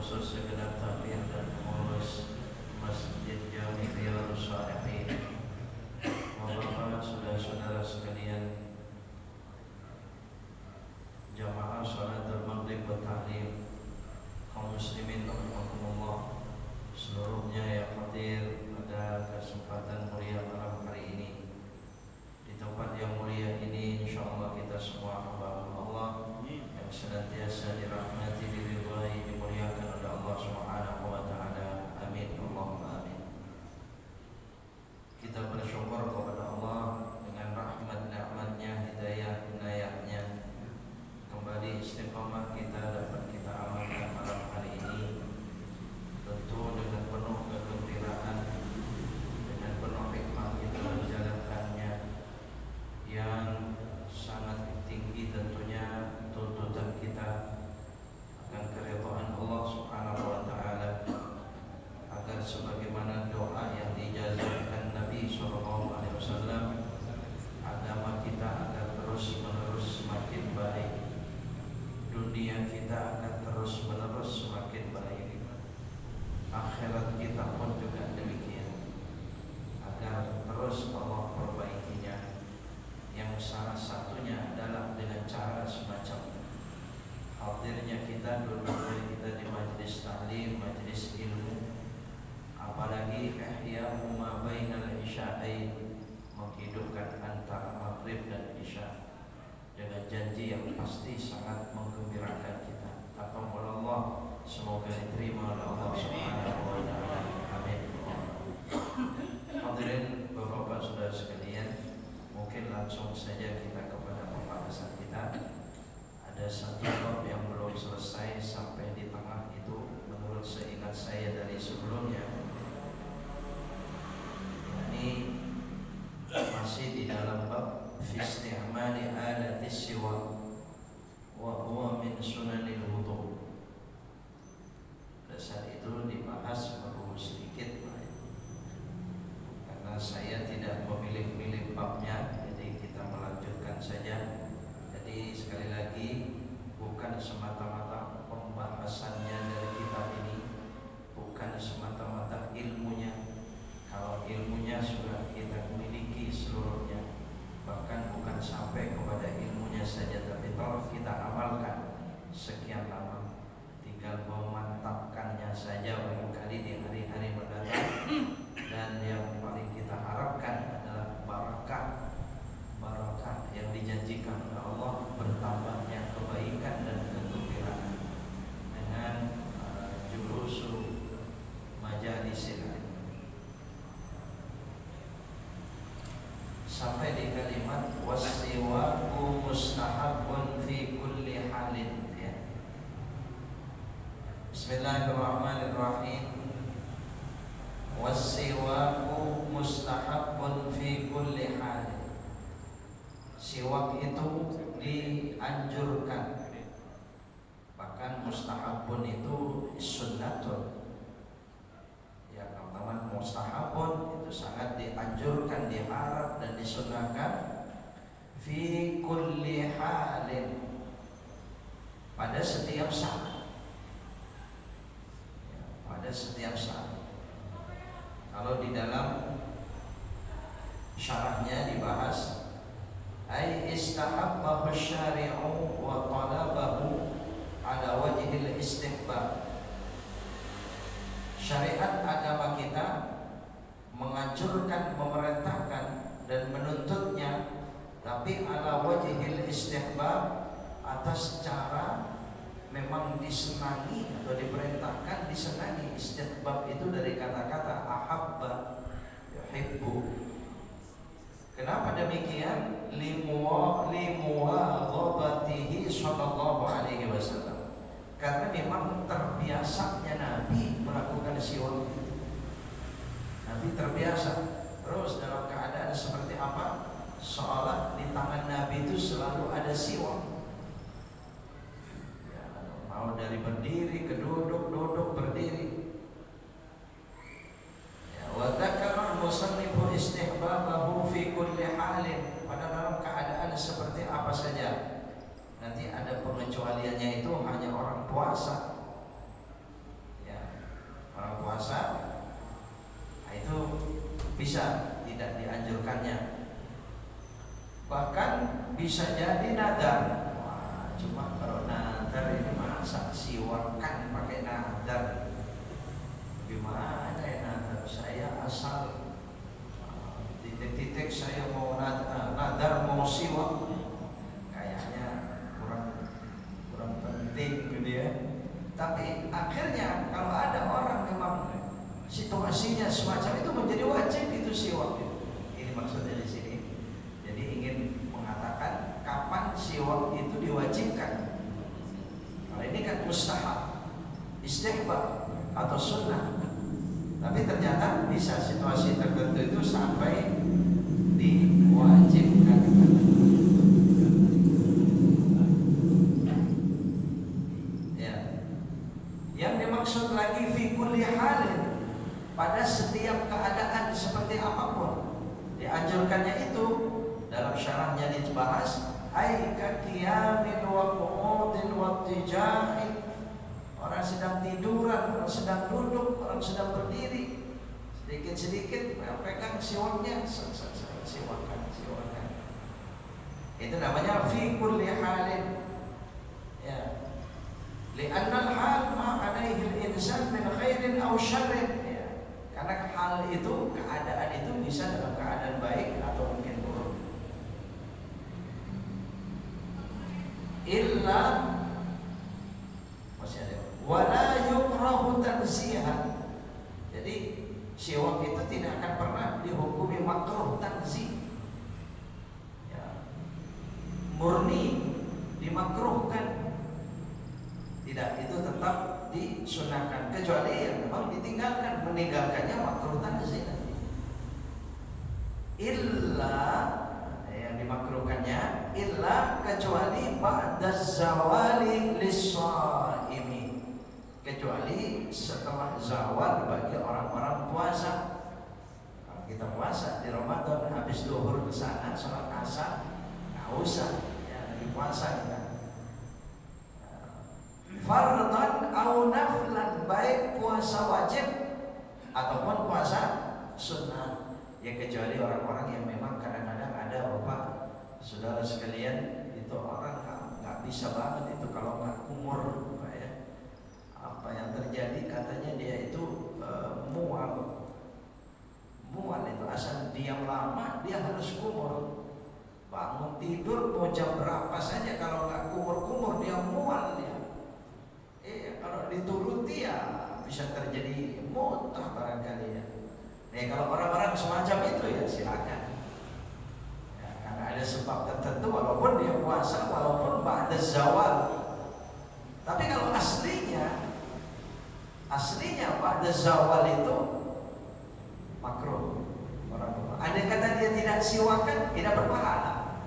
khusus segenap takmir dan pengurus Masjid Jami Riyadhus Shalihin, Bapak, saudara-saudara sekalian, jamaah sholatul maghrib wa ta'lim, kaum muslimin rahimakumullah, seluruhnya yang hadir pada kesempatan mulia malam hari ini. Di tempat yang mulia ini, insyaallah kita semua hamba Allah yang senantiasa dirahmati, diridhai, dimuliakan oleh Allah Subhanahu wa taala. Amin, Allahumma amin. Kita bersyukur kepada Allah dengan rahmat nikmatnya, hidayah inayahnya, kembali istiqamah kita dapat kita amalkan malam hari ini, tentu dengan penuh kegembiraan, dengan penuh hikmah kita menjalankannya, yang sangat tinggi tentunya tuntutan kita akan keridhaan Allah Subhanahu wa taala, agar sebagaimana doa yang dijazahkan Nabi sallallahu alaihi wasallam, agama kita akan terus menerus semakin baik, dunia kita akan terus menerus semakin baik, akhirat kita pun juga demikian, agar terus Allah perbaikinya, yang salah satunya adalah dengan cara semacam hadirnya kita, duduknya kita di majlis ta'lim, majlis ilmu, apalagi ihya ma bainal isya'ain, menghidupkan antara maghrib dan isya dengan janji yang pasti sangat menggembirakan kita. Taqabbal Allah, semoga diterima oleh Allah Subhanahu wa taala. Amin. Hadirin Bapak-bapak saudara sekalian, mungkin langsung saja kita kepada pembahasan kita. Ada satu bab yang belum selesai sampai di tengah itu, menurut seingat saya dari sebelumnya. Ini masih di dalam bab fi isti'mali alatis siwak wa huwa min sunanil wudu. Pada saat itu dibahas baru sedikit, karena saya tidak memilih-milih babnya, jadi kita melanjutkan saja. Jadi sekali lagi, bukan semata-mata pembahasannya dari kitab ini, bukan semata-mata ilmunya. Kalau ilmunya sudah kita miliki seluruhnya, bahkan bukan sampai kepada ilmunya saja, tapi kalau kita amalkan sekian lama, tinggal memantapkannya saja barangkali di hari-hari mendatang. Dan yang paling kita harapkan adalah barakah yang dijanjikan oleh Allah, bertambahnya kebaikan dan kegembiraan dengan julusu majalis ini. Sampai di kalimat wasiwaku mustahabun fi kulli halin, ya. Bismillahirrahmanirrahim. Wasiwaku mustahabun fi kulli halin. Siwak itu dianjurkan, bahkan mustahabun itu sunnatun. Ya teman-teman, mustahabun itu sangat dianjurkan, diharap dan disunnahkan. Fi kulli halin, pada setiap saat, ya, pada setiap saat. Kalau di dalam syarahnya dibahas, ay istahabbahu syari'u wa talabahu ala wajhil istihbab. Syariat agama kita menganjurkan, memerintahkan dan menuntutnya, tapi ala wajhil istihbab, atas cara memang disenangi atau diperintahkan disenangi. Istihbab itu dari kata-kata ahabba yuhibbu. Kenapa demikian? Limuwadhabatihi sallallahu alaihi wasallam. Karena memang terbiasanya Nabi melakukan siwak itu. Nabi terbiasa terus dalam keadaan seperti apa? Sholat di tangan Nabi itu selalu ada siwak. Ya, mau dari berdiri ke duduk, duduk berdiri. Wa dzakara al-musannifu istihbabahu fi kulli halin, pada dalam keadaan seperti apa saja. Nanti ada pengecualiannya, itu hanya orang puasa. bisa jadi nadar. Wah, cuma kalau nadar ini masa siwakan pakai nadar? Gimana ya nadar? Saya asal titik-titik saya mau nadar mau siwak, kayaknya kurang penting gitu ya. Tapi akhirnya kalau ada orang memang situasinya semacam itu menjadi wajib itu siwak. Ini maksudnya di sini. Jadi ingin mengatakan kapan siwak itu diwajibkan. Kalau ini kan mustahab, istihbab atau sunnah. Tapi ternyata bisa situasi tertentu itu sampai diwajibkan. Ya. Yang dimaksud lagi fi kulli halin, pada setiap keadaan seperti apapun. Dianjurkannya itu dalam syarahnya dibahas ai ka qiyamin wa qu'udin wa tijahi. Orang sedang tiduran, orang sedang duduk, orang sedang berdiri, sedikit-sedikit pegang siwaknya, siwakan. Itu namanya fi kulli halin. Ya. Li'anna al-hal ma 'alaihi al-insan min khairin aw syarrin. Ya. Karena hal itu, keadaan itu bisa dalam keadaan baik atau mungkin buruk. Illa masih ada wala yukrahu tanzihan. Jadi siwak itu tidak akan pernah dihukumi makruh tanzih. Ya. Murni dimakruhkan. Tidak, itu tetap disunahkan kecuali yang memang ditinggalkan. Meninggalkannya makruh tanzih. Illa yang dimakruhkannya illa kecuali ba'da zawali lis-shaimi, kecuali setelah zawal bagi orang-orang puasa. Kalau kita puasa di Ramadan habis zuhur ke sana salat asar, enggak usah ya lagi puasa kita. Fardhan au naflan, baik puasa wajib ataupun puasa sunnah. Ya kecuali orang-orang yang memang kadang-kadang ada bapak saudara sekalian itu orang nggak bisa banget itu kalau nggak kumur, Pak ya. Apa yang terjadi katanya dia itu mual itu asal diam lama dia harus kumur. Bangun tidur mau jam berapa saja kalau nggak kumur dia mual dia. Kalau dituruti ya bisa terjadi muntah barangkali ya. Kalau orang-orang semacam itu ya silakan. Ya, karena ada sebab tertentu walaupun dia puasa, walaupun ba'da zawal. Tapi kalau aslinya ba'da zawal itu makruh. Andai kata dia tidak siwakan, tidak berpahala.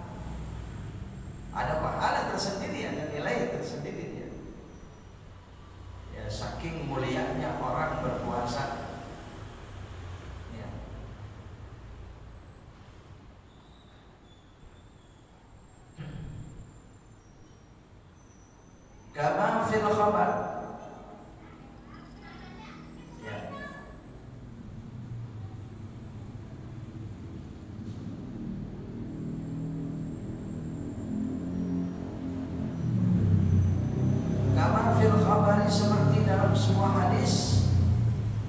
Ada pahala tersendiri, ada nilai tersendiri dia. Ya, saking mulianya orang berpuasa. Kama fil khabar. Ya. Kama fil khabari, seperti dalam sebuah hadis.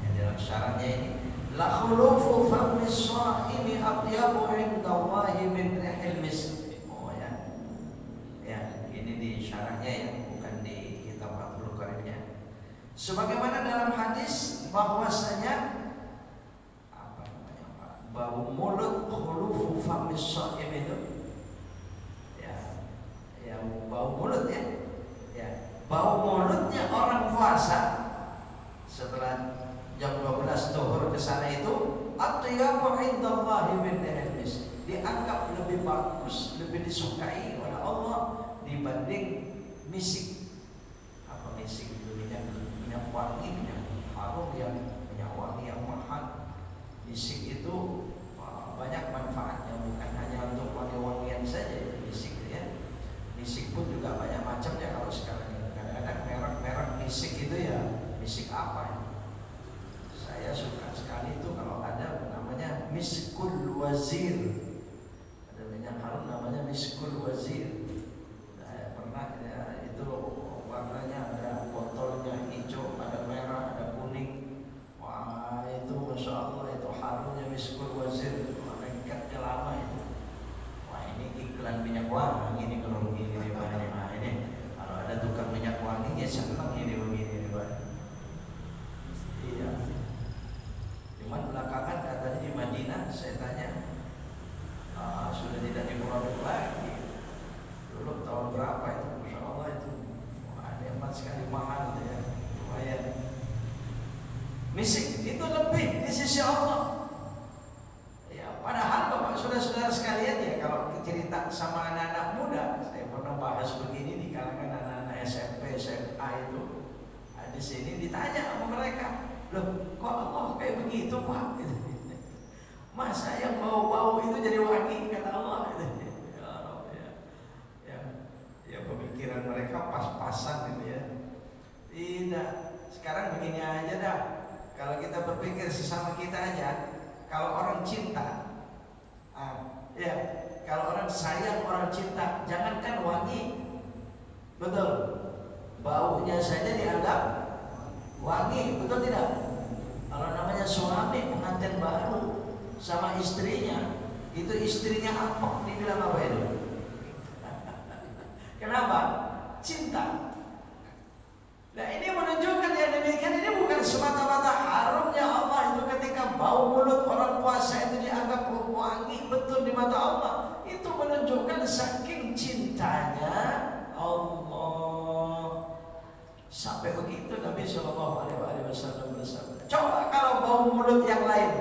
Ya, dalam syaratnya ini, la khulufu fammi shaimi atyabu 'indallahi min rihil misk. Oh ya. Ya, ini di syaratnya ya. Sebagaimana dalam hadis bahwasanya bau mulut khulufu famis shaim itu ya bau mulut ya bau mulutnya orang puasa setelah jam 12 zuhur ke sana itu atyabu indallahi min al-mis, dianggap lebih bagus, lebih disukai oleh Allah dibanding misik. Apa misik? Minyak wangi, minyak harum yang minyak wangi yang mahal. Misik itu banyak manfaatnya, bukan hanya untuk wangi-wangian saja. Misik ya, misik pun juga banyak macamnya. Kalau sekarang ini kadang-kadang merek misik itu ya misik apa ya? Saya suka sekali itu kalau ada namanya miskul wazir, ada minyak harum namanya miskul wazir. di sini ditanya sama mereka, loh kok Allah kayak begitu Pak? Masa yang bau-bau itu jadi wangi, kata Allah. Ya pemikiran mereka pas-pasan gitu ya. Tidak. Sekarang begini aja dah. Kalau kita berpikir sesama kita aja, kalau orang cinta, ya, kalau orang sayang, orang cinta, jangankan wangi, betul, baunya saja dianggap wangi, betul tidak? Kalau namanya suami pengantin baru sama istrinya, itu istrinya apa? Dibilang apa itu? Kenapa? Cinta. Nah ini menunjukkan yang demikian ini bukan semata-mata harumnya Allah itu ketika bau mulut orang puasa itu dianggap wangi betul di mata Allah. Itu menunjukkan saking cintanya Allah. Sampai begitu Nabi Shallallahu Alaihi Wasallam bersabda. Coba kalau bau mulut yang lain,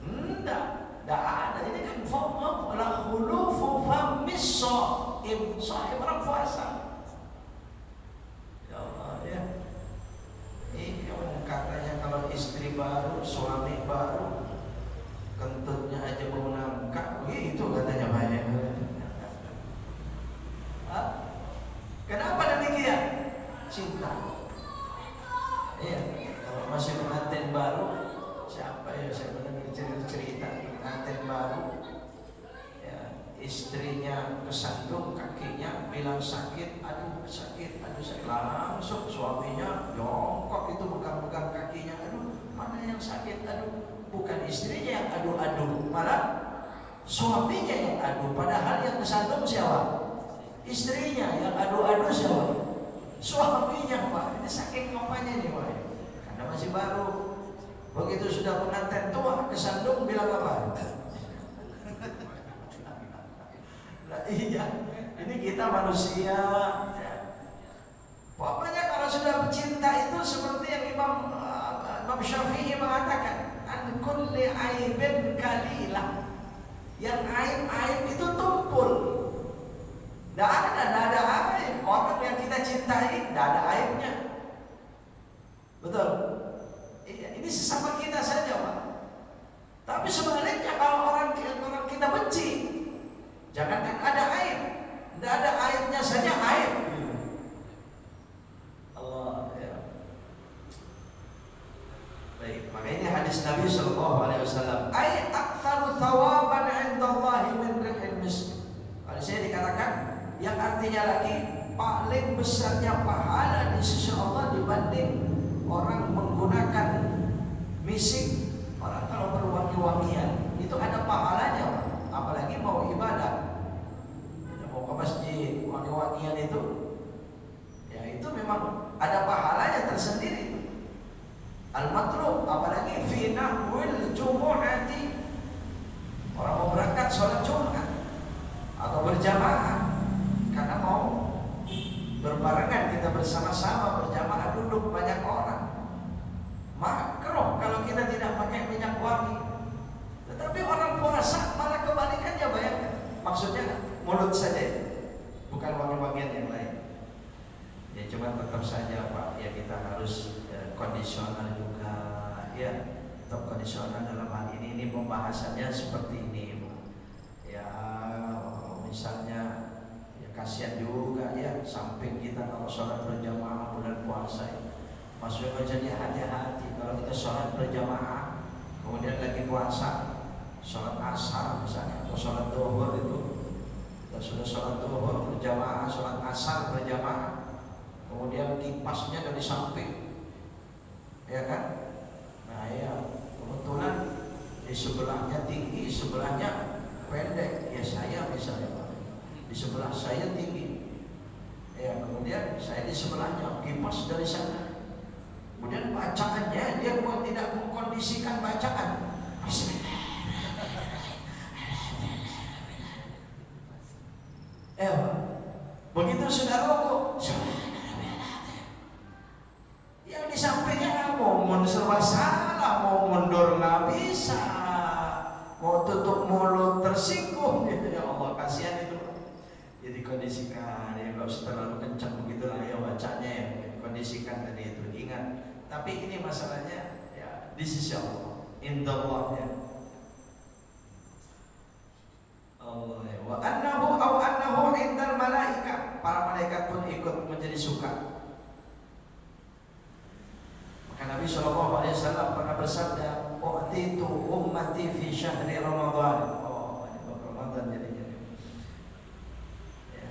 tidak ada. Ini kan la khulufu famis shaim, sahib orang puasa. Ya Allah ya. Ini katanya kalau istri baru, suami baru, kentutnya aja mau nangka, begitu katanya banyak. Kenapa demikian? Cinta. Iya. Kalau masih pengantin baru, siapa ya saya pernah cerita pengantin baru, ya, istrinya kesandung kakinya, bilang sakit, aduh sakit, langsung suaminya jongkok itu pegang-pegang kakinya, aduh mana yang sakit, aduh bukan istrinya yang adu-adu, malah suaminya yang adu, padahal yang kesandung siapa? Istrinya. Yang adu-adu siapa? Suaminya Pak. Ini saking ngopanya nih Pak, karena masih baru. Begitu sudah pengantin tua, kesandung bilang apa? Nah, iya, ini kita manusia. Pokoknya kalau sudah cinta itu seperti yang Imam Syafi'i mengatakan, an kulli aibin kalilah. Yang aib itu tumpul. Tidak ada aib. Orang yang kita cintai tidak ada aibnya. Betul. Ini sesama kita saja Pak. Tapi sebenarnya kalau orang kita benci, jangankan ada aib, tidak ada aibnya saja aib. Allah ya. Baik, maka ini hadis Nabi Sallallahu Alaihi Wasallam. Ay aktsaru thawaban 'indallahi min rihil misk. Kalau saya dikatakan yang artinya lagi paling besarnya pahala di sisi Allah dibanding orang menggunakan misik. Orang kalau berwangi-wangian itu ada pahalanya, apalagi mau ibadah, mau ke masjid, wangi-wangian itu, ya itu memang ada pahalanya tersendiri. Al-matlub, apalagi fi nahwil jumu'ati, orang mau berangkat sholat Jumat atau berjamaah, karena mau berbarengan kita bersama-sama berjamaah duduk banyak orang. Makruh kalau kita tidak pakai minyak wangi. Tetapi orang puasa malah kebalikannya, bayangkan. Maksudnya mulut saja, bukan wangi-wangian yang lain. Ya cuma tetap saja Pak, ya kita harus kondisional juga, ya tetap kondisional dalam hal ini pembahasannya seperti ini. Ya misalnya kasihan juga ya, samping kita kalau sholat berjamaah bulan puasa ya. Maksudnya jadi hati-hati kalau kita sholat berjamaah, kemudian lagi puasa, sholat asar misalnya atau sholat duhur itu, kita sudah sholat duhur berjamaah, sholat asar berjamaah, kemudian kipasnya dari samping, ya kan? Nah ya kebetulan di sebelahnya tinggi, sebelahnya pendek, ya saya misalnya di sebelah saya tinggi, ya kemudian saya di sebelahnya, kipas dari sana, kemudian bacaannya dia buat tidak mengkondisikan bacaan, begitu sudah rokok, yang di sampingnya mau serba salah, mau mundur nggak bisa, mau tutup mulut tersinggung, ya Allah kasihan itu. Jadi kondisikan, ya nggak usah terlalu kencang begitulah ya bacanya ya, kondisikan. tadi itu, ingat. Tapi ini masalahnya ya di sisi Allah, indallah ya. Allah ya. Wa annahu indal malaika, para malaikat pun ikut menjadi suka. Maka Nabi SAW pernah bersabda, "U'titu ummati fi syahri Ramadan." Oh, ini bab Ramadan jadinya. Ya.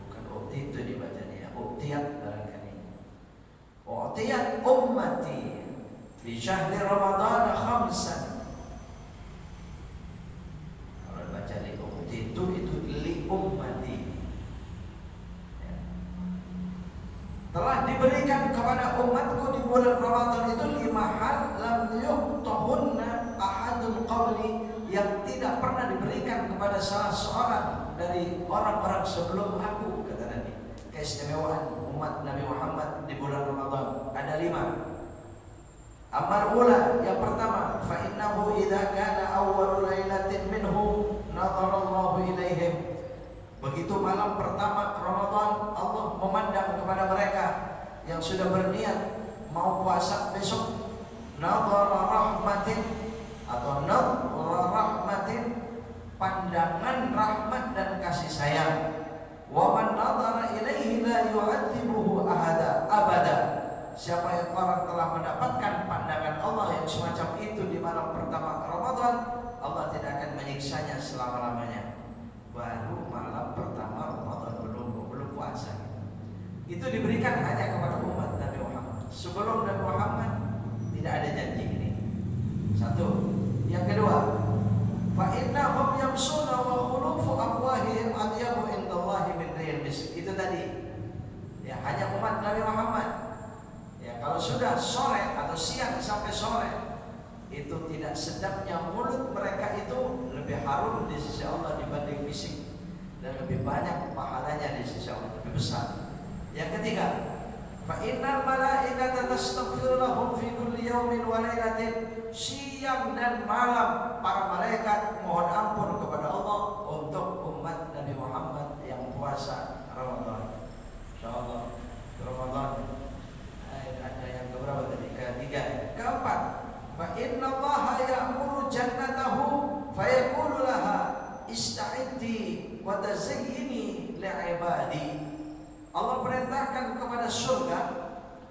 Bukan u'titu dibacanya, u'tiyat barangkali. U'tiyat ummati fi syahri Ramadan khamsan. Itu li ummati ya. Telah diberikan kepada umatku di bulan Ramadan itu 5 hal lam yu'tahunna ahadun qabli, yang tidak pernah diberikan kepada salah seorang dari orang-orang sebelum aku, kata Nabi. Keistimewaan umat Nabi Muhammad di bulan Ramadan ada 5. Amal ula, yang pertama, fa innahu idza kana awwalul lailatin minhu nadharallahu ilaihim. Begitu malam pertama Ramadan, Allah memandang kepada mereka yang sudah berniat mau puasa besok. Nadhara rahmatin atau nadhara rahmatin, pandangan rahmat dan kasih sayang. Wa man nadhara ilaihi la yu'adzibuhu ahada abada. Siapa yang orang telah mendapatkan pandangan Allah yang semacam itu di malam pertama Ramadan, Allah tidak akan menyiksanya selama-lamanya. Baru malam pertama Ramadan, belum puasa. Itu diberikan hanya kepada umat Nabi Muhammad. Sebelum Nabi Muhammad tidak ada janji ini. Satu. Yang kedua, fa innahum yamsuna wa khulufu afwahihim adyabu indallahi min rihil misk. Itu tadi. Ya, hanya umat Nabi Muhammad. Ya, kalau sudah sore atau siang sampai sore, itu tidak sedapnya mulut mereka itu lebih harum di sisi Allah dibanding fisik, dan lebih banyak pahalanya di sisi Allah, lebih besar. Yang ketiga, fa innal malaikata tastaghfiru lahum fi kulli yawmin wa lailatin. Siang dan malam para malaikat mohon ampun kepada Allah untuk umat Nabi Muhammad yang puasa Ramadan. Insyaallah Ramadan ada yang keberapa tadi? Ketiga. Keempat, fa innallaha ya'muru jannatahu fayaqulu laha ista'iddi wa tazayyini li'ibadi. Allah perintahkan kepada surga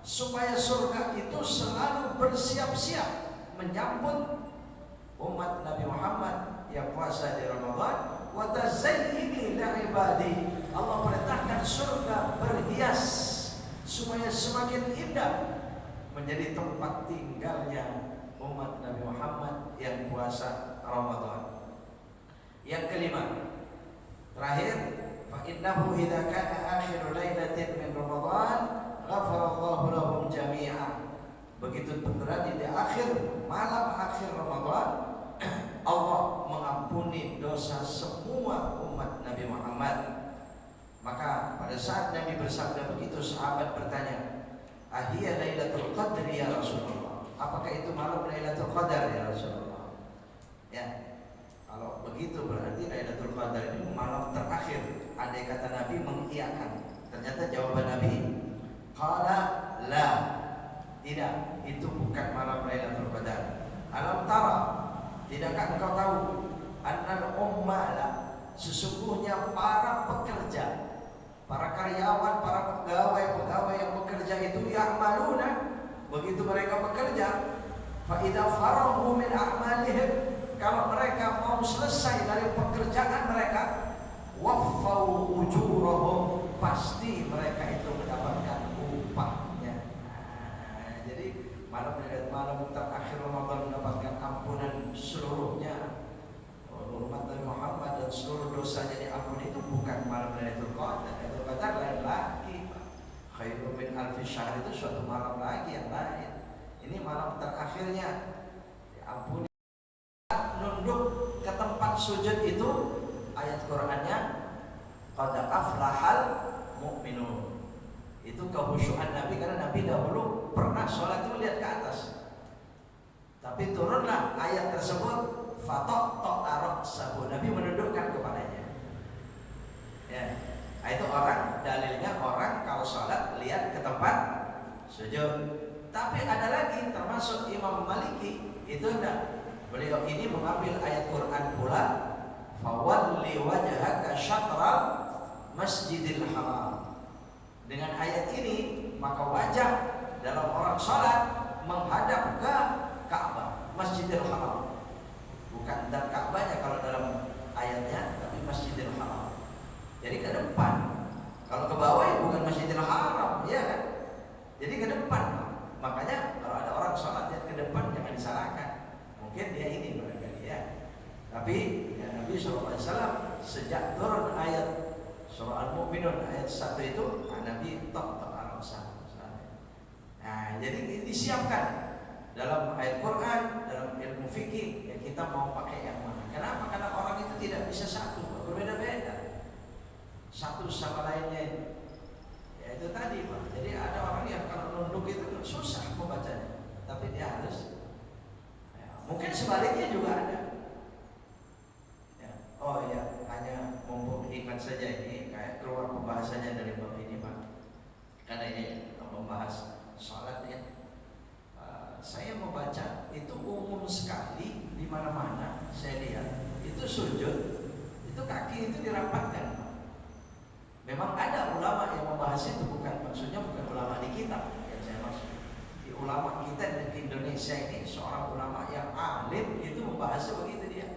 supaya surga itu selalu bersiap-siap menyambut umat Nabi Muhammad yang puasa di Ramadan. Wa tazayyini li'ibadi. Allah perintahkan surga berhias supaya semakin indah menjadi tempat tinggalnya umat Nabi Muhammad yang puasa Ramadan. Yang kelima, terakhir, fa innahu idza kana akhiru lailatin min Ramadan ghafarallahu lahum jami'an. Begitu terjadi di akhir malam akhir Ramadan, Allah mengampuni dosa semua umat Nabi Muhammad. Maka pada saat Nabi bersabda begitu, sahabat bertanya, "Ahiyya Lailatul Qadri ya Rasulullah?" Apakah itu malam Lailatul Qadar ya Rasulullah? Ya. Kalau begitu berarti Lailatul Qadar ini malam terakhir. Andai kata Nabi mengiyakan, ternyata jawaban Nabi, qala la. Tidak, itu bukan malam Lailatul Qadar. Alam tara, tidakkah engkau tahu, annal ummala, sesungguhnya para pekerja, para karyawan, para pegawai yang bekerja itu ya'maluna, begitu mereka bekerja, fa idza farahu min a'malihim, kalau mereka mau selesai dari pekerjaan mereka, waffau ujurahum, pasti mereka itu mendapatkan upahnya. Jadi malam terakhir Ramadan mendapatkan ampunan seluruhnya. Umat Nabi Muhammad dan seluruh dosanya diampuni itu bukan malam Lailatul Qadar. Lailatul Qadar lain lagi. Khairun min alfi syahr itu suatu malam lagi yang lain. Ini malam terakhirnya diampuni. Nunduk ke tempat sujud itu ayat Qur'annya qad aflahal mu'minun. Itu kehusyuan Nabi, karena Nabi dahulu pernah sholat itu lihat ke atas. Tapi turunlah ayat tersebut, fataqta ra'sahu, Nabi menundukkan kepalanya. Ya, itu orang, dalilnya orang kalau kalau sholat lihat ke tempat sujud. Tapi ada lagi termasuk Imam Maliki itu enggak. Beliau ini mengambil ayat Quran pula, fawalli wajhaka syatral masjidil haram. Dengan ayat ini maka wajah dalam orang sholat menghadap ke Ka'bah, Masjidil Haram. Bukan dan Ka'bahnya kalau dalam ayatnya, tapi Masjidil Haram. Jadi ke depan. Kalau ke bawah ya bukan Masjidil Haram, ya kan? Jadi ke depan. Makanya kalau ada orang sholat yang ke depan jangan disalahkan. Mungkin dia ini barangkali ya. Tapi ya, Nabi SAW sejak turun ayat surah Al-Mu'minun ayat 1 itu, Nabi top Arab-Sah. Nah, jadi disiapkan dalam ayat Quran, dalam ilmu fikih, ya kita mau pakai yang mana? Kenapa? Karena orang itu tidak bisa satu, berbeda-beda, satu sama lainnya. Ya itu tadi, Pak. Jadi ada orang yang kalau nunduk itu susah membacanya, tapi dia harus. Ya, mungkin sebaliknya juga ada. Ya. Oh ya, hanya mumpung ingat saja ini, kayak keluar pembahasannya dari bab ini, Pak. Karena ini membahas sholat ya. Saya membaca itu umum sekali di mana-mana saya lihat itu sujud itu kaki itu dirapatkan. Memang ada ulama yang membahas itu, maksudnya bukan ulama di kitab yang saya maksud. Di ulama kita di Indonesia ini seorang ulama yang alim itu membahasnya begitu dia.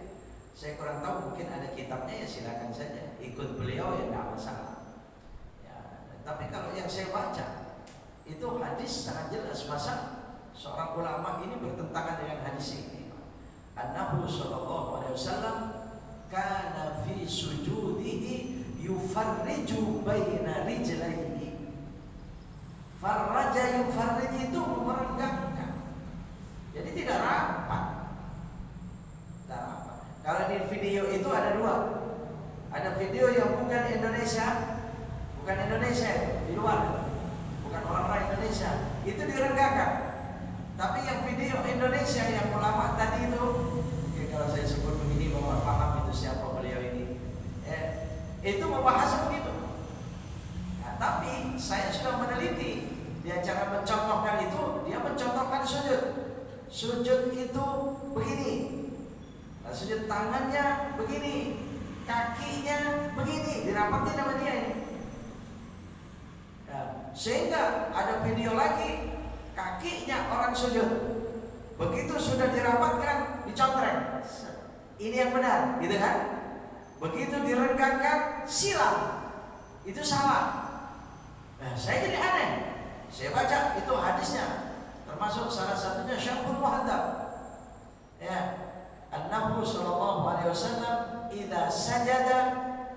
Saya kurang tahu, mungkin ada kitabnya, ya silakan saja ikut beliau ya tidak masalah. Ya, tapi kalau yang saya baca itu hadis sangat jelas, masa seorang ulama ini bertentangan dengan hadis ini. An-Nabi sallallahu alaihi wasallam kana fi sujudihi yufarriju baina rijlaihi. Farraja yufarrij itu merenggangkan. Jadi tidak rapat. Tidak rapat. Kalau di video itu ada dua. Ada video yang bukan Indonesia, di luar. Bukan orang-orang Indonesia, itu direnggangkan. Tapi yang video Indonesia yang ulama tadi itu, kalau saya sebut begini bahwa paham itu siapa beliau ini, itu membahas begitu. Nah, tapi saya sudah meneliti, dia cara mencontohkan itu, dia mencontohkan sujud. Sujud itu begini, nah, sujud tangannya begini, kakinya begini, dirapatin sama dia ini. Sehingga ada video lagi kakinya orang sujud, begitu sudah dirapatkan dicontreng, ini yang benar, gitu kan? Begitu direnggangkan silang, itu salah. Nah, saya jadi aneh. Saya baca itu hadisnya, termasuk salah satunya Syarhul Muhadzab. Ya, An-Nabi sallallahu alaihi wasallam idza sajada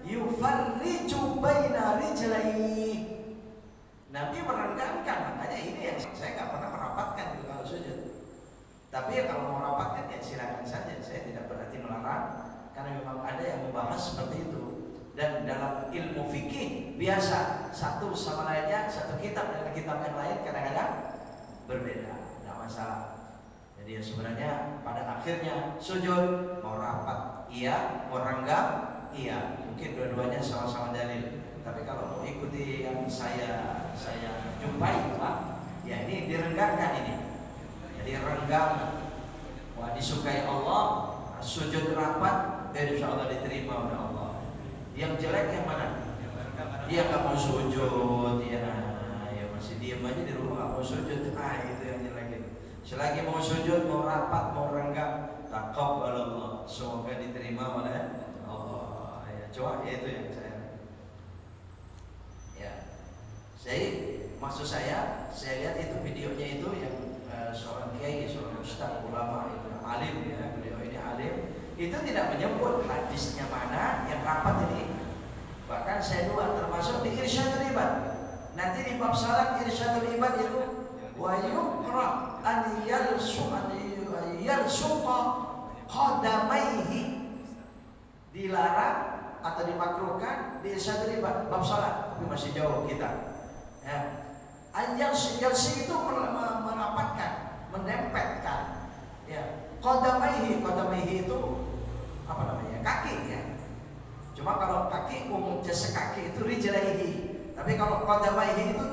yufarriju baina rijlaihi. Nabi merenggangkan, makanya ini yang saya nggak pernah merapatkan itu kalau sujud. Tapi ya kalau mau merapatkan ya silakan saja, saya tidak berarti melarang, karena memang ada yang membahas seperti itu. Dan dalam ilmu fikih biasa satu sama lainnya, satu kitab dengan kitab yang lain kadang-kadang berbeda, tidak masalah. Jadi ya sebenarnya pada akhirnya sujud mau rapat iya, mau renggang iya, mungkin dua-duanya sama-sama dalil. Tapi kalau mau ikuti yang saya jumpai, Pak, ya ini direnggangkan ini. Jadi renggang, wah disukai Allah, sujud rapat, insya Allah diterima oleh Allah. Yang jelek yang mana? Dia nggak mau sujud, ya masih diam aja di rumah nggak mau sujud, itu yang jelek itu. Selagi mau sujud, mau rapat, mau renggang, taqabbalallah, semoga diterima oleh Allah. Ya, coba itu yang saya. Maksud saya lihat itu videonya itu yang seorang kiai, seorang ustaz ulama itu alim ya, beliau ini alim, itu tidak menyebut hadisnya mana yang rapat ini. Bahkan saya dua termasuk di Irsyadul Ibad. Nanti di bab salat Irsyadul Ibad itu wa yuqra an yalsuqa qadamaihi, dilarang atau dimakruhkan di Irsyadul Ibad bab salat, tapi masih jauh kita. Ya. Yalsi itu merapatkan, menempelkan. Ya. Qadamaihi itu apa namanya? Kaki ya. Cuma kalau kaki umum jasa kaki itu rijlaihi. Tapi kalau qadamaihi itu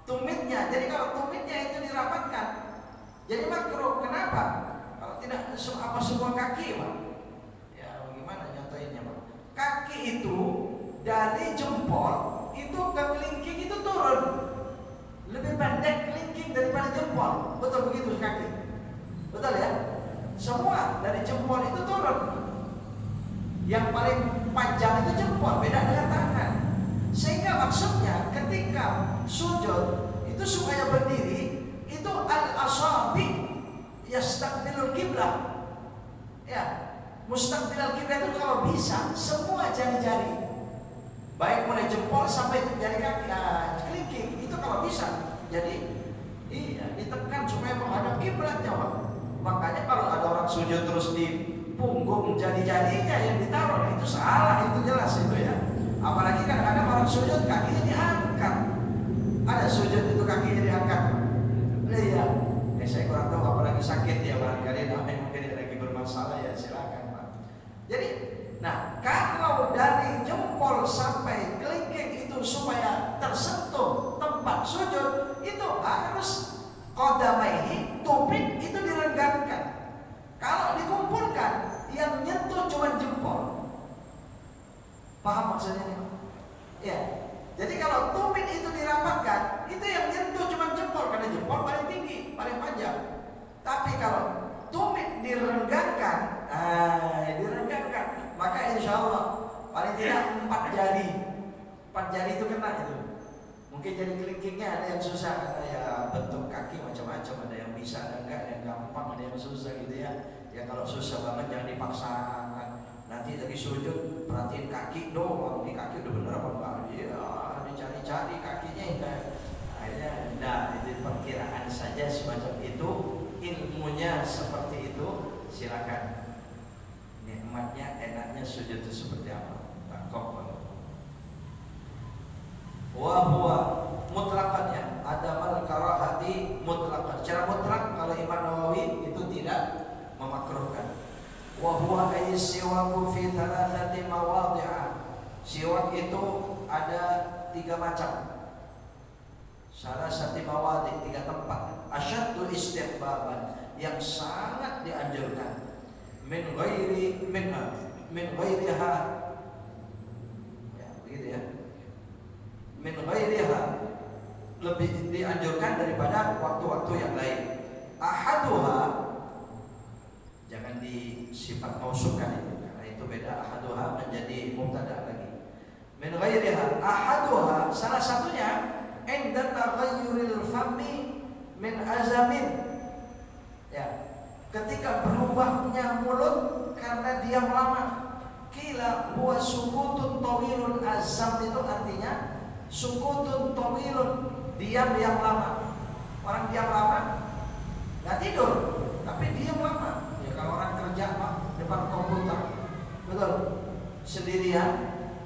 tumitnya. Jadi kalau tumitnya itu dirapatkan, jadi makruh. Kenapa? Kalau tidak apa semua kaki, Pak? Ya bagaimana nyontoinnya, Pak? Kaki itu dari jempol itu ke kelingking itu turun, lebih pendek kelingking daripada jempol. Betul begitu kaki? Betul ya? Semua dari jempol itu turun. Yang paling panjang itu jempol, beda dengan tangan. Sehingga maksudnya ketika sujud itu supaya berdiri itu al-asabi yastaqbilul kiblah. Ya, mustaqbilul kiblah itu kalau bisa semua jari-jari, baik mulai jempol sampai jari kaki, kelingking itu kalau bisa. Jadi iya ditekan supaya menghadap kiblatnya, Pak. Makanya kalau ada orang sujud terus di punggung jari-jarinya yang ditaruh, itu salah, itu jelas itu ya. Apalagi kadang-kadang orang sujud kakinya diangkat. Ada sujud itu kakinya diangkat. Iya. Saya kurang tahu, apalagi sakit ya barangkali, mungkin lagi bermasalah ya silakan, Pak. Jadi, nah kalau dari jempol sampai kelingking itu supaya tersentuh tempat sujud itu harus qadamaihi, tumit itu direnggangkan. Kalau dikumpulkan yang nyentuh cuma jempol. Paham maksudnya nih? Ya. Jadi kalau tumit itu dirapatkan, itu yang nyentuh cuma jempol, karena jempol paling tinggi, paling panjang. Tapi kalau tumit direnggangkan, direnggangkan, maka insya Allah paling tidak 4 jari. 4 jari itu kena itu. Mungkin jadi kelingkingnya ada yang susah, ya bentuk kaki macam-macam, ada yang bisa, ada enggak, ada yang gampang, ada yang susah gitu ya. Ya kalau susah banget jangan dipaksakan. Nanti lagi sujud perhatiin kaki doang, di kaki udah bener apa enggak? Ya dicari-cari kakinya ya. Akhirnya itu perkiraan saja semacam itu, ilmunya seperti itu. Silakan. Nikmatnya, enaknya sujud itu seperti apa? Takok. Wa huwa mutlaqan ya, adamal karahati mutlaqan. Secara mutlak kalau Imam Nawawi itu tidak memakruhkan. Wa huwa ayyisyawaqu fi thalathati mawadhi'a. Siwak itu ada 3 macam. Salah satu mawadhi, 3 tempat. Asyaddu istihbaban, yang sangat dianjurkan. Min ghairiha. Ya, begitu ya. Min ghairiha, lebih dianjurkan daripada waktu-waktu yang lain. Ahaduha, jangan disifat mausufkan itu, karena itu beda. Ahaduha menjadi mubtada lagi. Min ghairiha, ahaduha, salah satunya inda taghayyuril fami min azamin. Ya, ketika berubahnya mulut karena diam lama. Kila huwa sukutun tawilun, azam itu artinya sukutun tawilun, diam yang lama. Orang diam lama nggak tidur, tapi diam lama. Ya kalau orang kerja Pak, depan komputer, betul, sendirian,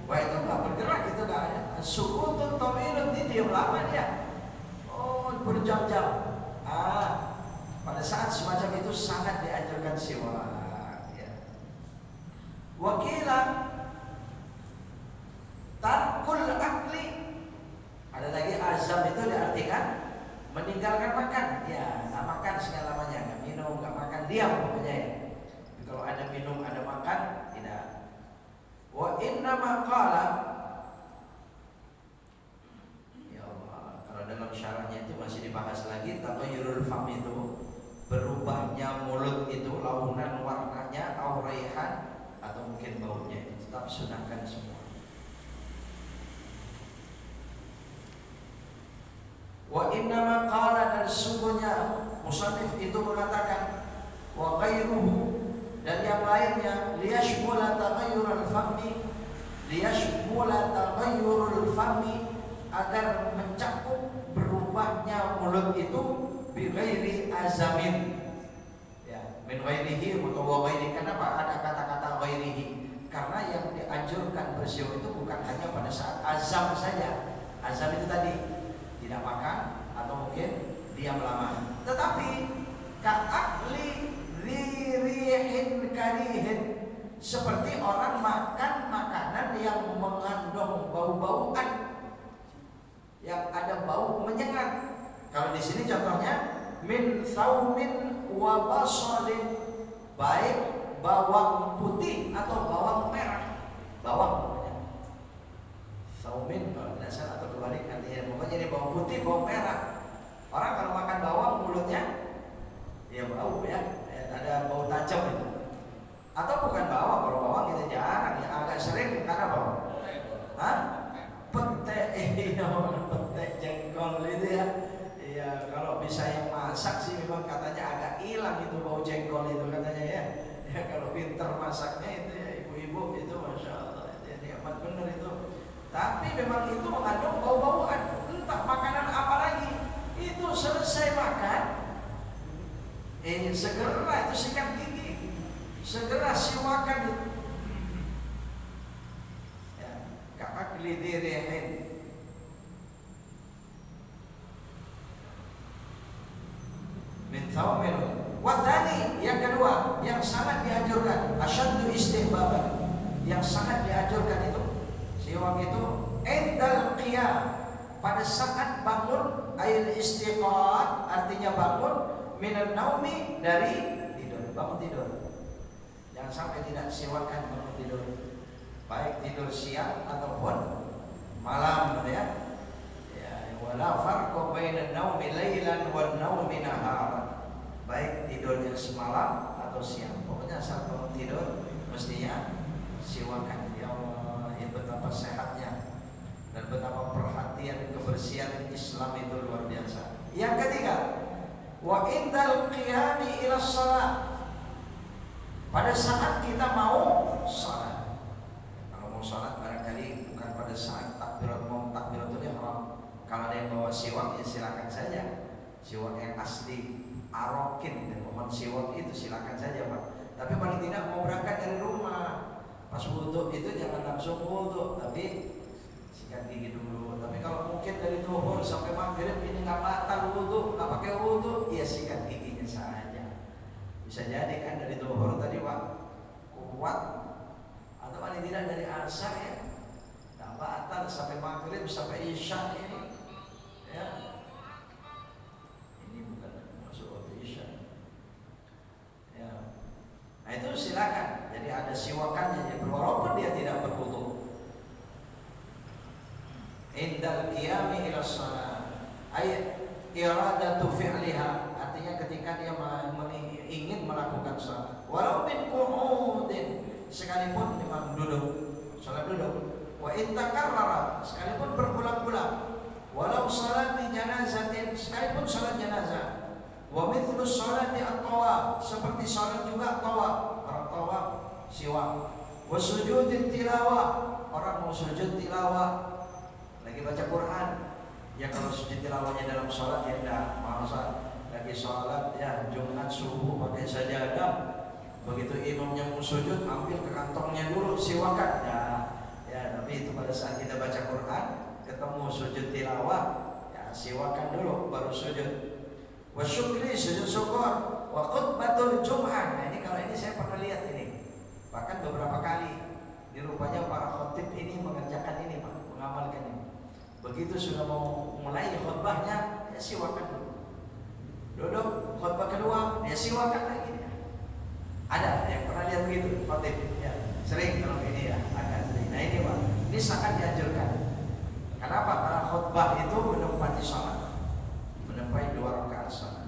wah itu nggak bergerak, itu nggak ada. Sukutun tawilun, dia diam lama dia. Oh berjam-jam. Pada saat semacam itu sangat dianjurkan siwak. Ya. Wakila tarkul akli. Ada lagi azam itu diartikan meninggalkan makan. Ya, nggak makan segala-lamanya, nggak minum, nggak makan, diam pokoknya ya. Kalau ada minum, ada makan, tidak. Wa inna maqala, ya Allah, kalau dalam syarahnya itu masih dibahas lagi. Taghayyurul fam itu berubahnya mulut itu, launan warnanya, auraihan atau mungkin baunya, itu tetap sunahkan semua. Wa innama qala, dan sungguhnya musannif itu mengatakan wa ghairuhu, dan yang lainnya, liyashmula taghayyurul fami, liyashmula taghayyurul fami, agar mencakup berubahnya mulut itu bi ghairi azamin. Ya, min ghairihi atau wa ghairi. Kenapa ada kata-kata ghairihi? Karena yang dianjurkan bersiwak itu bukan hanya pada saat azam saja. Azam itu tadi tidak makan atau mungkin diam lama, tetapi ka'akli ririhin karihin, seperti orang makan makanan yang mengandung bau-bauan thaumin wa basalin, baik bawang putih atau bawang merah. Bawang thaumin kalau tidak salah atau kebalik artinya pokoknya ini bawang putih, bawang merah. Orang kalau makan bawang mulutnya ya bau ya, ada bau tajam itu. Atau bukan bawang, kalau bawang kita jarang, yang agak sering karena bawang. Hah? Petek, petek jengkol itu ya. Iya, kalau bisa yang masak sih memang katanya agak hilang itu bau jengkol itu katanya ya. Ya kalau pinter masaknya itu ya ibu-ibu itu masya Allah, itu nikmat bener itu. Tapi memang itu mengandung bau-bauan, entah makanan apa lagi. Itu selesai makan, segera itu sikat gigi, segera siwakan itu. Ya, ka'akli dirihin. Min thawmin. Wadhani, yang kedua, yang sangat dianjurkan, asyaddu istihbaban, yang sangat dianjurkan itu, siwak itu indal qiyam, pada saat bangun, ail istiqat, artinya bangun, minan naumi, dari tidur, bangun tidur. Jangan sampai tidak siwakan bangun tidur, baik tidur siang ataupun malam ya. Ya, wala farqa bainan naumi lailan wan naumi naharan. Baik tidurnya semalam atau siang, pokoknya saat bangun tidur mestinya siwakan. Ya Allah, ya betapa sehatnya dan betapa perhatian kebersihan Islam itu luar biasa. Yang ketiga, wa indal qiyami ila shalah, pada saat kita mau salat. Kalau mau salat barangkali bukan pada saat takbiratul ihram. Kalau ada yang bawa siwak ya silakan saja, siwak yang asli arokin dan mohon siwak itu silakan saja Pak. Tapi paling tidak mau berangkat dari rumah, pas wudhu itu jangan langsung wudhu, tapi sikat gigi dulu. Tapi kalau mungkin dari zuhur sampai maghrib ini nggak batal wudhu, nggak pakai wudhu, ya sikat giginya saja. Bisa jadi kan dari zuhur tadi Pak kuat, atau paling tidak dari asar ya nggak batal sampai maghrib sampai isya ini ya. Nah itu silakan. Jadi ada siwakannya, walaupun dia tidak berwudu. Indal qiyami ila shalah, ay iradatu fi'liha, artinya ketika dia ingin melakukan salat. Walau min qu'udin, sekalipun memang duduk, salat duduk. Wa in takarrara, sekalipun berulang-ulang. Walau salat di janazatin, sekalipun salat jenazah. Wa mithlu sholati at-tawaf, seperti salat juga tawaf. Orang tawaf siwak. Wa sujudit tilawah, orang mau sujud tilawah lagi baca Quran. Ya kalau sujud tilawahnya dalam salat ya enggak masa lagi salat ya Jumat subuh pakai sajadah. Begitu imamnya mau sujud ambil ke kantongnya dulu siwakan. Ya tapi itu pada saat kita baca Quran ketemu sujud tilawah ya siwakan dulu baru sujud. Wa syukri, sujud syukur, wa khutbatul jum'ah. Nah ini kalau ini saya pernah lihat ini, bahkan beberapa kali. Ini rupanya para khotib ini mengerjakan ini Pak, mengamalkan ini. Begitu sudah mau mulai khutbahnya, ya siwakan dulu. Duduk khutbah kedua, dia siwakan lagi. Ada yang pernah lihat begitu khotib? Ya sering kalau ini ya, agak sering. Nah ini Pak, ini sangat dianjurkan. Kenapa? Karena khutbah itu menempati salat, menempati 2 rakaat salat.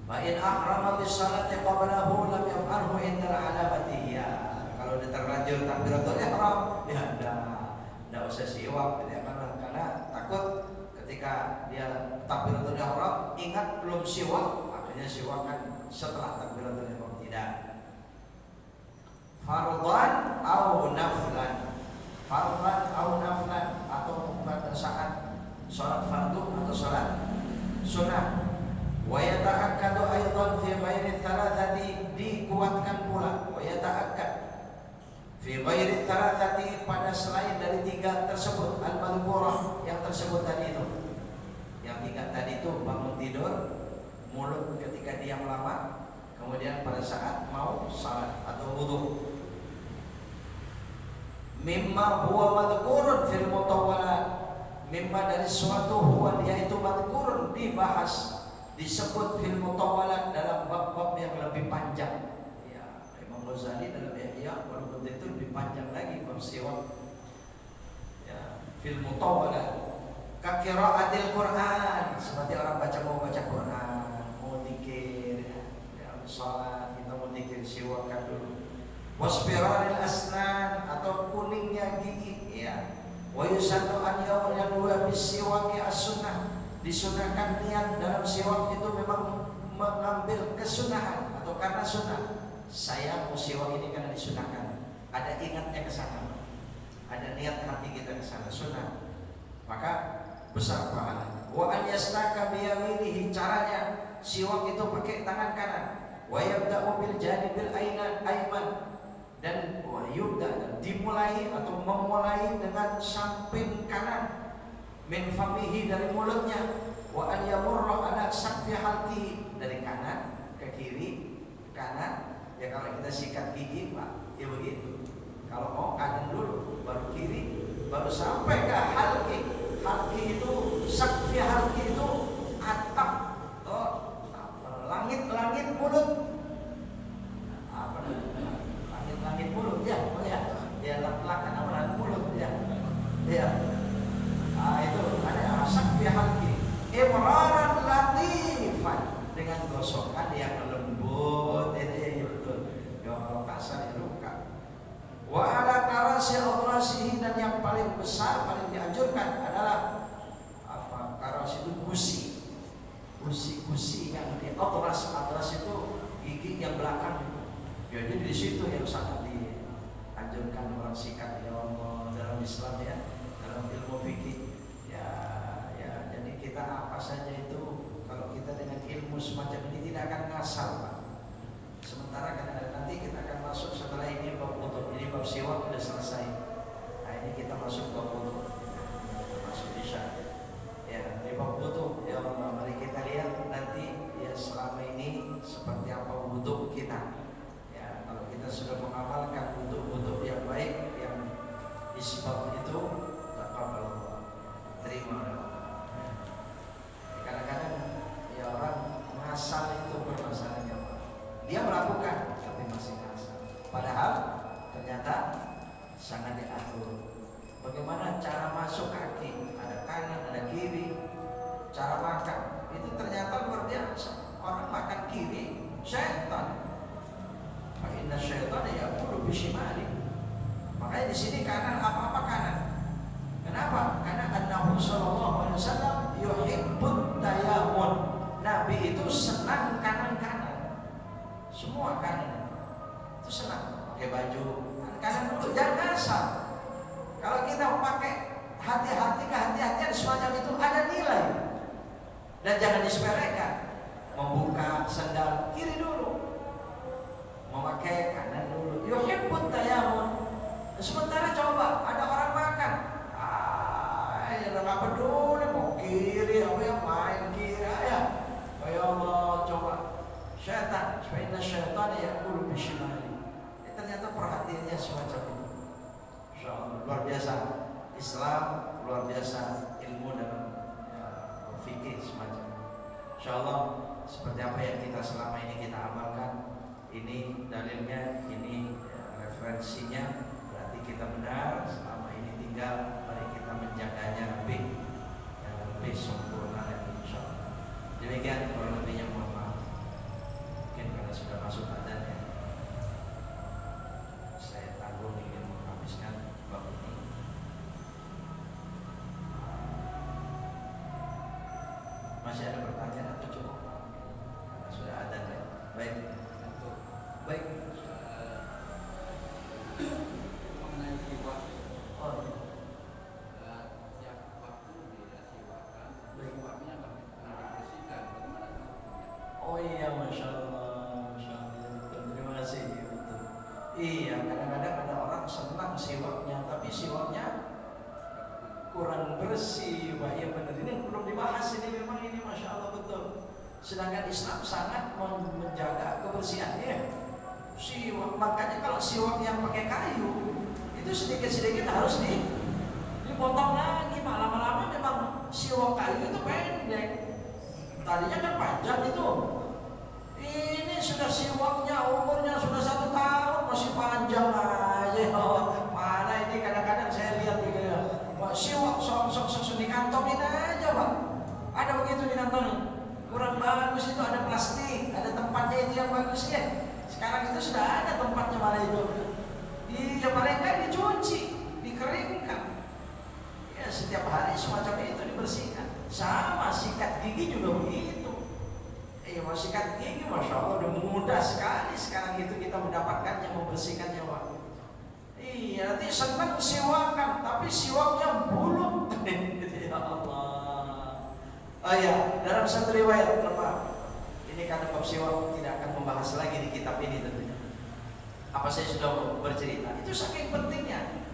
Wa in ahrama bis salati qablahu lam yaf'alhu indal alamati. Ya, kalau dia terlanjur takbiratul ihram, ya enggak usah siwak ya, karena takut ketika dia takbiratul ihram ingat belum siwak, akhirnya siwakan setelah takbiratul ihram. Tidak. Fardhan au naflan. Fardhan au naflan, atau pada saat salat fardu atau salat sunnah. Wa yata'akkadu aidan fi ghairi thalathati, dikuatkan pula. Wa yata'akkad fi ghairi thalathati, pada selain dari 3 tersebut, al-madhkurah yang tersebut tadi itu. Yang 3 tadi itu bangun tidur, mulut ketika dia lama, kemudian pada saat mau salat atau wudu. Mimma huwa madhkurun fil mutawwalat, mimma dari suatu huwa dia itu madhkurun dibahas disebut fil mutawalat dalam bab-bab yang lebih panjang. Ya, Imam Ghazali dalam Ihya walaupun itu lebih panjang lagi bab siwak. Ya, fil mutawalat ka qiraatil Quran, seperti orang mau baca Quran, mau zikir, ya, salat, kita mau zikir siwak dulu. Wasfiraril asnan atau kuningnya gigi, ya. Wa yusannu an yawma bisiwaki as-sunnah, disunahkan niat dalam siwak itu memang mengambil kesunahan atau karena sunnah. Saya mau siwak ini karena disunahkan, ada ingatnya ke sana, ada niat hati kita ke sana, sunnah, maka besar pahala. Wa an yastaka bi yaminihi, caranya siwak itu pakai tangan kanan. Wa yabda'u bil janibil ayman, dan yubda dimulai atau memulai dengan samping kanan, min famihi dari mulutnya, wa an yamurra ala sakfi halqi, dari kanan ke kiri, kanan. Ya kalau kita sikat gigi Pak, ya begitu. Kalau mau kanan dulu, baru kiri, baru sampai ke halqi. Halqi itu, sakfi halqi itu atap, langit mulut. Apa namanya? Langit mulut, ya, oh ya, ya lak-lakan amalan mulut, ya, ya. Itu ada sakfi halqi, imraran latifan, dengan gosokan yang lembut, itu ya betul. Ya kalau kasar ya luka. Wa ala karasi operasi, dan yang paling besar, paling dianjurkan adalah apa? Karasi itu gusi yang di atras itu gigi yang belakang. Jadi di situ yang sangat dianjurkan orang sikat, ya Allah, dalam Islam, ya, dalam ilmu fikih, ya, jadi kita apa saja itu kalau kita dengan ilmu semacam ini tidak akan ngasal, Pak. Sementara nanti kita akan masuk setelah ini bab wudu, ini bab siwak sudah selesai. Nah ini kita masuk bab wudu, masuk isya. Ya, di bab wudu, ya Allah, mari kita lihat nanti ya selama ini seperti apa wudu kita. Kita sudah mengamalkan wudhu yang baik, yang isbab itu tak apa-apa, terima. Kadang-kadang ya orang ngasal itu bermasalahnya, dia melakukan tapi masih ngasal, padahal ternyata sangat diatur. Bagaimana cara masuk kaki, ada kanan, ada kiri, cara makan itu ternyata luar biasa. Orang makan kiri, syaitan. Inna syaitan ya'muru bishimali. Makanya di sini kanan, apa-apa kanan. Kenapa? Karena Nabi sallallahu alaihi wasallam yuhibbut tayammum. Nabi itu senang kanan-kanan. Semua kanan. Itu senang. Pakai baju kanan dulu, jangan asal. Kalau kita pakai hati-hati, kehati-hatian semacam itu ada nilai. Dan jangan disepelekan. Membuka sandal kiri dulu, memakai kanan dulu. Yuhibbut tayammum. Sementara coba ada orang makan, nggak peduli mau kiri apa yang main kiri ya. Ya Allah, coba syaitan, supaya syaitan ya'kulu bishimali. Ternyata perhatiannya semacam itu. Insyaallah luar biasa. Islam luar biasa, ilmu dalam fikih semacam itu. Insyaallah seperti apa yang kita selama ini kita amalkan, ini dalilnya, ini referensinya, berarti kita benar. Selama ini tinggal mari kita menjaganya lebih sempurna lagi, insyaallah. Demikian kurang lebihnya, mohon maaf. Mungkin karena sudah masuk adzan ya, saya tanggung ingin menghabiskan bab ini. Masih ada pertanyaan atau cukup? Karena sudah adzan ya. Baik. Baik. Mengenai siwak, Siap waktu disiwakan, baik. siwaknya dibersihkan. Bagaimana hukumnya? Oh iya, masya Allah, betul. Terima kasih, betul. Iya, kadang-kadang ada orang senang siwaknya, tapi siwaknya kurang bersih. Wah, iya benar. Ini belum dibahas ini, memang ini masya Allah betul. Sedangkan Islam sangat menjaga kebersihan, ya. Siwak, makanya kalau siwak yang pakai kayu itu sedikit-sedikit harus dipotong lagi. Lama-lama memang siwak kayu itu pendek. Tadinya kan panjang itu. Ini sudah siwaknya umurnya sudah 1 tahun masih panjang aja. Oh, mana ini kadang-kadang saya lihat gitu ya. Siwak sok dikantongin aja, Pak. Ada begitu dikantongin. Kurang bagus itu, ada plastik, ada tempatnya itu yang bagus ya. Sekarang itu sudah ada tempatnya malah itu. Iya, paling enggak dicuci, dikeringkan. Ya, setiap hari semacam itu dibersihkan. Sama sikat gigi juga begitu. Mau sikat gigi, masya Allah, udah mudah sekali sekarang itu kita mendapatkannya, membersihkannya, Pak. Iya, nanti senang siwakan, tapi siwaknya buluk. Ya Allah. Oh ya, dalam satu riwayat, ini karena bab siwak tidak akan membahas lagi di kitab ini tentunya. Apa saya sudah bercerita? Itu saking pentingnya.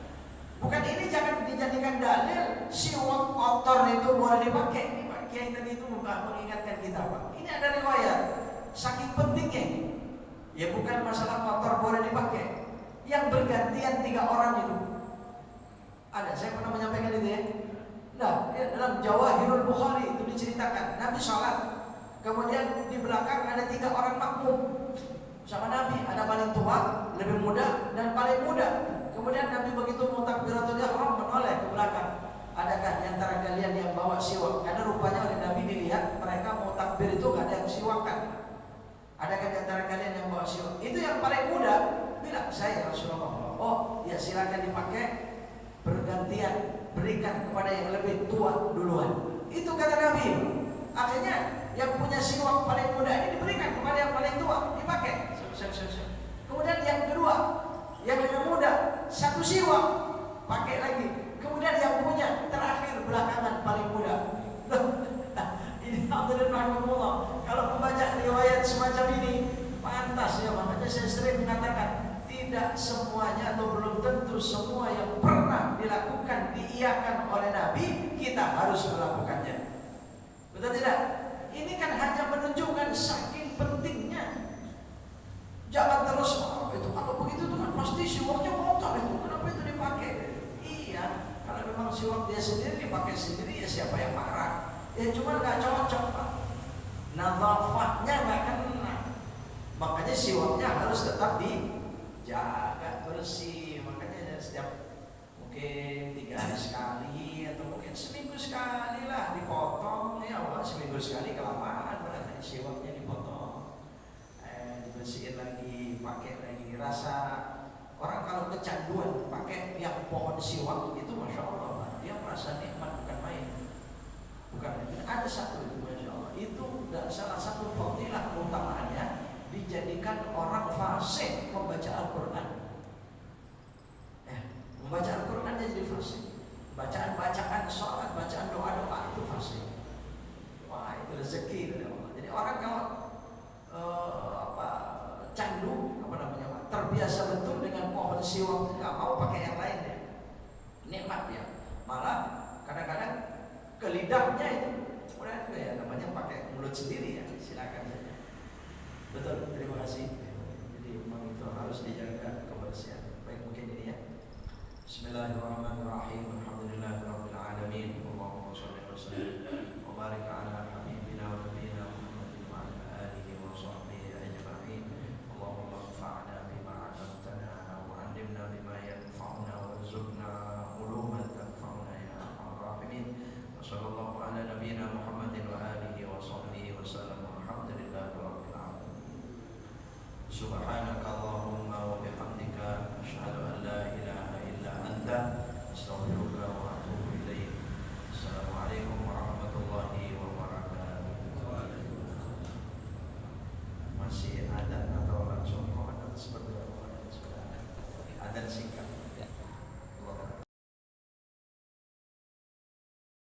Bukan ini jangan dijadikan dalil siwak kotor itu boleh dipakai. Ini Pak Kiai tadi itu mengingatkan kita, Pak. Ini ada riwayat saking pentingnya. Ya bukan masalah kotor boleh dipakai. Yang bergantian 3 orang itu. Ada, saya pernah menyampaikan itu ya. Nah, dalam Jawahirul Bukhari itu diceritakan Nabi sholat, kemudian di belakang ada 3 orang makmum sama Nabi, ada paling tua, lebih muda, dan paling muda. Kemudian Nabi begitu mau takbiratul ihram menoleh ke belakang. Adakah di antara kalian yang bawa siwak? Karena rupanya oleh Nabi dilihat mereka mau takbir itu gak ada yang siwakan. Adakah di antara kalian yang bawa siwak? Itu yang paling muda bilang, saya Rasulullah. Oh, ya silakan dipakai bergantian, berikan kepada yang lebih tua duluan. Itu kata Nabi. Akhirnya yang punya siwak paling muda ini diberikan kepada yang paling tua, dipakai. Kemudian yang kedua, yang lebih muda, 1 siwak, pakai lagi. Kemudian yang punya terakhir belakangan paling muda. Ini alhamdulillah. Kalau membaca riwayat semacam ini pantas ya, makanya saya sering mengatakan tidak semuanya atau belum tentu semua yang pernah dilakukan diiyakan oleh Nabi kita harus melakukannya. Betul tidak? Ini kan hanya menunjukkan saking pentingnya. Jangan terus itu kalau begitu itu kan pasti siwaknya kotor itu, kenapa itu dipakai? Iya, kalau memang siwak dia sendiri dipakai sendiri ya siapa yang marah? Ya cuma nggak cocok, Pak. Nadhafahnya nggak kena. Makanya siwaknya harus tetap dijaga bersih. Makanya setiap mungkin 3 hari sekali atau mungkin seminggu sekali lah dipotong. Ya Allah, seminggu sekali kelamaan berarti siwaknya dipotong. Dibersihin lagi, pakai lagi. Rasa orang kalau kecanduan pakai yang pohon siwak itu masya Allah, Pak. Dia merasa nikmat bukan main. Bukan, ada satu itu masya Allah. Itu salah satu fadilah keutamaannya dijadikan orang fasik membaca Al-Quran. Membaca Al-Quran dia jadi fasik. Bacaan sholat, bacaan doa-doa itu fasik. Wah, itu rezeki dari Allah. Jadi orang kalau candu, terbiasa betul dengan pohon siwak, nggak mau pakai yang lain ya. Nikmat ya. Malah kadang-kadang ke lidahnya itu, kemudian ya namanya pakai mulut sendiri ya. Silakan saja. Betul, terima kasih. Jadi memang itu harus dijaga kebersihan. Baik, mungkin ini ya. Bismillahirrahmanirrahim. Alhamdulillahirabbil alamin. Allahumma shalli wa sallim wa barik ala habibina wa nabiyyina Muhammadin wa ala alihi wa sahbihi ajma'in. Allahumma anfa'na bima 'allamtana wa 'allimna bima yanfa'una warzuqna uluman tanfa'una ya arhamar rahimin. Wa sallallahu ala nabiyyina Muhammadin wa alihi wa sahbihi wa sallam. Alhamdulillahirabbil alamin. Subhanaka Allahumma wa bihamdika asyhadu an la ilaha illa anta astaghfiruka wa atubu ilaik. Assalamualaikum warahmatullahi wabarakatuh. Masih ada atau langsung ada seperti apa? Sudah ada singkat.